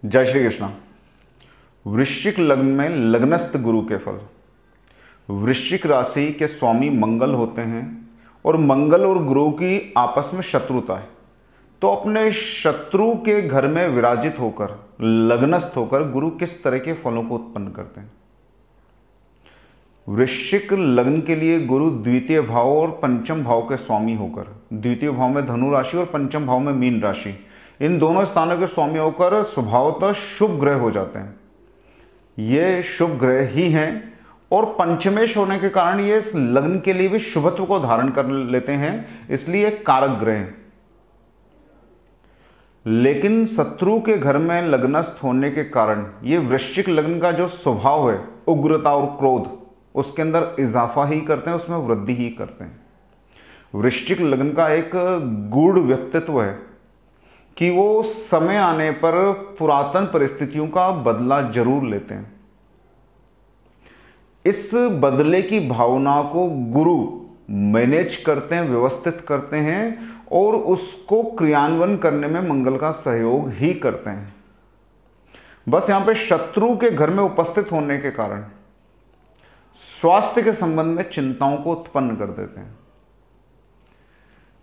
जय श्री कृष्ण। वृश्चिक लग्न में लग्नस्थ गुरु के फल। वृश्चिक राशि के स्वामी मंगल होते हैं और मंगल और गुरु की आपस में शत्रुता है, तो अपने शत्रु के घर में विराजित होकर लग्नस्थ होकर गुरु किस तरह के फलों को उत्पन्न करते हैं। वृश्चिक लग्न के लिए गुरु द्वितीय भाव और पंचम भाव के स्वामी होकर, द्वितीय भाव में धनु राशि और पंचम भाव में मीन राशि, इन दोनों स्थानों के स्वामी होकर स्वभावतः शुभ ग्रह हो जाते हैं। ये शुभ ग्रह ही हैं और पंचमेश होने के कारण ये इस लग्न के लिए भी शुभत्व को धारण कर लेते हैं, इसलिए कारक ग्रह हैं। लेकिन शत्रु के घर में लग्नस्थ होने के कारण ये वृश्चिक लग्न का जो स्वभाव है, उग्रता और क्रोध, उसके अंदर इजाफा ही करते हैं, उसमें वृद्धि ही करते हैं। वृश्चिक लग्न का एक गूढ़ व्यक्तित्व है कि वो समय आने पर पुरातन परिस्थितियों का बदला जरूर लेते हैं। इस बदले की भावना को गुरु मैनेज करते हैं, व्यवस्थित करते हैं और उसको क्रियान्वयन करने में मंगल का सहयोग ही करते हैं। बस यहां पे शत्रु के घर में उपस्थित होने के कारण स्वास्थ्य के संबंध में चिंताओं को उत्पन्न कर देते हैं।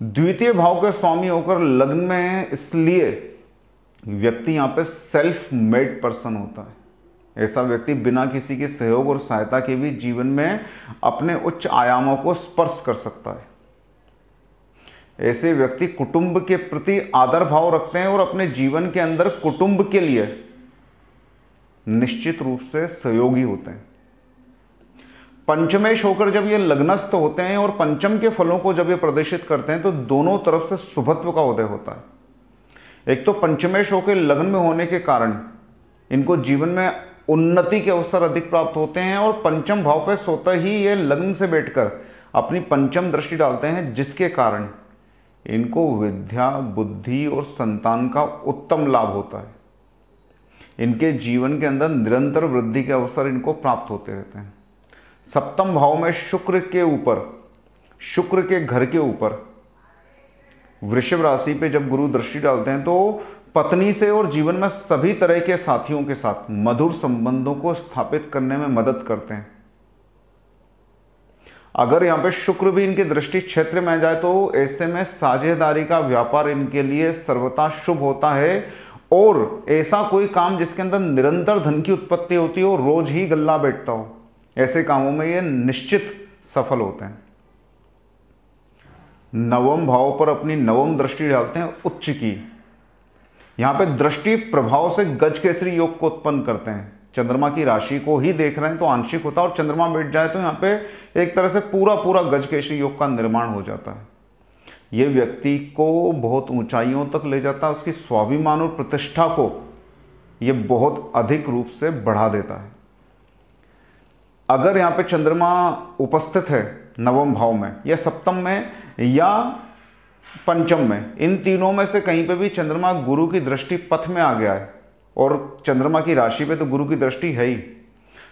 द्वितीय भाव के स्वामी होकर लग्न में इसलिए व्यक्ति यहां पे सेल्फ मेड पर्सन होता है। ऐसा व्यक्ति बिना किसी के सहयोग और सहायता के भी जीवन में अपने उच्च आयामों को स्पर्श कर सकता है। ऐसे व्यक्ति कुटुंब के प्रति आदर भाव रखते हैं और अपने जीवन के अंदर कुटुंब के लिए निश्चित रूप से सहयोगी होते हैं। पंचमेश होकर जब ये लग्नस्थ होते हैं और पंचम के फलों को जब ये प्रदर्शित करते हैं तो दोनों तरफ से शुभत्व का उदय होता है। एक तो पंचमेश होकर लग्न में होने के कारण इनको जीवन में उन्नति के अवसर अधिक प्राप्त होते हैं और पंचम भाव पर सोते ही ये लग्न से बैठकर अपनी पंचम दृष्टि डालते हैं, जिसके कारण इनको विद्या, बुद्धि और संतान का उत्तम लाभ होता है। इनके जीवन के अंदर निरंतर वृद्धि के अवसर इनको प्राप्त होते रहते हैं। सप्तम भाव में शुक्र के ऊपर, शुक्र के घर के ऊपर वृषभ राशि पे जब गुरु दृष्टि डालते हैं तो पत्नी से और जीवन में सभी तरह के साथियों के साथ मधुर संबंधों को स्थापित करने में मदद करते हैं। अगर यहां पे शुक्र भी इनके दृष्टि क्षेत्र में जाए तो ऐसे में साझेदारी का व्यापार इनके लिए सर्वथा शुभ होता है और ऐसा कोई काम जिसके अंदर निरंतर धन की उत्पत्ति होती हो, रोज ही गल्ला बैठता हो, ऐसे कामों में ये निश्चित सफल होते हैं। नवम भाव पर अपनी नवम दृष्टि डालते हैं उच्च की। यहां पे दृष्टि प्रभाव से गज केसरी योग को उत्पन्न करते हैं। चंद्रमा की राशि को ही देख रहे हैं तो आंशिक होता है और चंद्रमा बैठ जाए तो यहां पे एक तरह से पूरा गज केसरी योग का निर्माण हो जाता है। यह व्यक्ति को बहुत ऊंचाइयों तक ले जाता है, उसकी स्वाभिमान और प्रतिष्ठा को यह बहुत अधिक रूप से बढ़ा देता है। अगर यहाँ पे चंद्रमा उपस्थित है नवम भाव में या सप्तम में या पंचम में, इन तीनों में से कहीं पे भी चंद्रमा गुरु की दृष्टि पथ में आ गया है और चंद्रमा की राशि पे तो गुरु की दृष्टि है ही,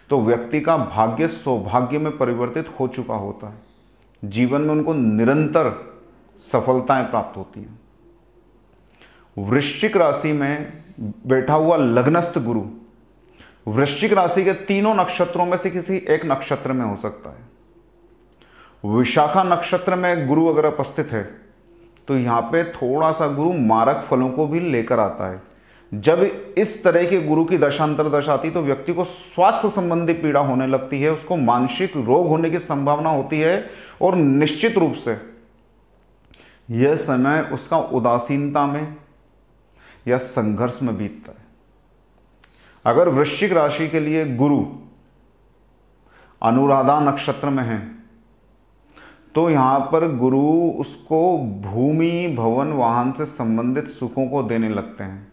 तो व्यक्ति का भाग्य सौभाग्य में परिवर्तित हो चुका होता है। जीवन में उनको निरंतर सफलताएं प्राप्त होती हैं। वृश्चिक राशि में बैठा हुआ लग्नस्थ गुरु वृश्चिक राशि के तीनों नक्षत्रों में से किसी एक नक्षत्र में हो सकता है। विशाखा नक्षत्र में गुरु अगर उपस्थित है तो यहां पे थोड़ा सा गुरु मारक फलों को भी लेकर आता है। जब इस तरह के गुरु की दशांतर दशा आती तो व्यक्ति को स्वास्थ्य संबंधी पीड़ा होने लगती है, उसको मानसिक रोग होने की संभावना होती है और निश्चित रूप से यह समय उसका उदासीनता में या संघर्ष में बीतता है। अगर वृश्चिक राशि के लिए गुरु अनुराधा नक्षत्र में है तो यहां पर गुरु उसको भूमि, भवन, वाहन से संबंधित सुखों को देने लगते हैं।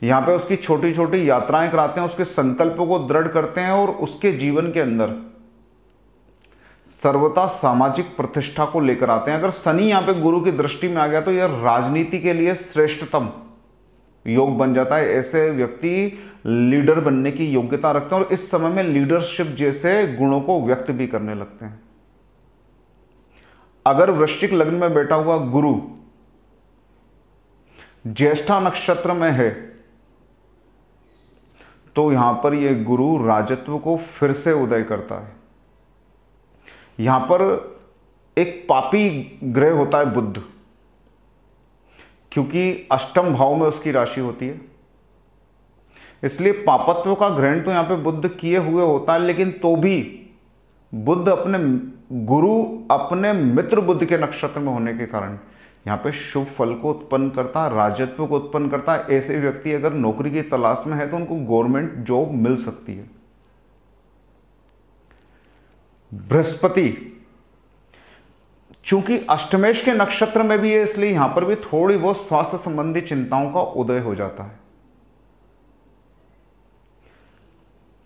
यहां पे उसकी छोटी छोटी यात्राएं कराते हैं, उसके संकल्पों को दृढ़ करते हैं और उसके जीवन के अंदर सर्वथा सामाजिक प्रतिष्ठा को लेकर आते हैं। अगर शनि यहां पे गुरु की दृष्टि में आ गया तो यह राजनीति के लिए श्रेष्ठतम योग बन जाता है। ऐसे व्यक्ति लीडर बनने की योग्यता रखते हैं और इस समय में लीडरशिप जैसे गुणों को व्यक्त भी करने लगते हैं। अगर वृश्चिक लग्न में बैठा हुआ गुरु ज्येष्ठा नक्षत्र में है तो यहां पर ये गुरु राजत्व को फिर से उदय करता है। यहां पर एक पापी ग्रह होता है बुध, क्योंकि अष्टम भाव में उसकी राशि होती है, इसलिए पापत्व का ग्रहण तो यहां पे बुध किए हुए होता है, लेकिन तो भी बुध अपने गुरु अपने मित्र बुध के नक्षत्र में होने के कारण यहां पे शुभ फल को उत्पन्न करता है, राजत्व को उत्पन्न करता है। ऐसे व्यक्ति अगर नौकरी की तलाश में है तो उनको गवर्नमेंट जॉब मिल सकती है। बृहस्पति चूंकि अष्टमेश के नक्षत्र में भी है, इसलिए यहां पर भी थोड़ी बहुत स्वास्थ्य संबंधी चिंताओं का उदय हो जाता है।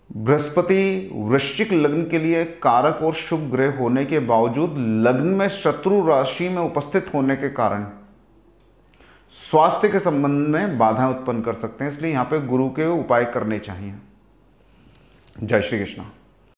बृहस्पति वृश्चिक लग्न के लिए कारक और शुभ ग्रह होने के बावजूद लग्न में शत्रु राशि में उपस्थित होने के कारण स्वास्थ्य के संबंध में बाधाएं उत्पन्न कर सकते हैं, इसलिए यहां पे गुरु के उपाय करने चाहिए। जय श्री कृष्ण।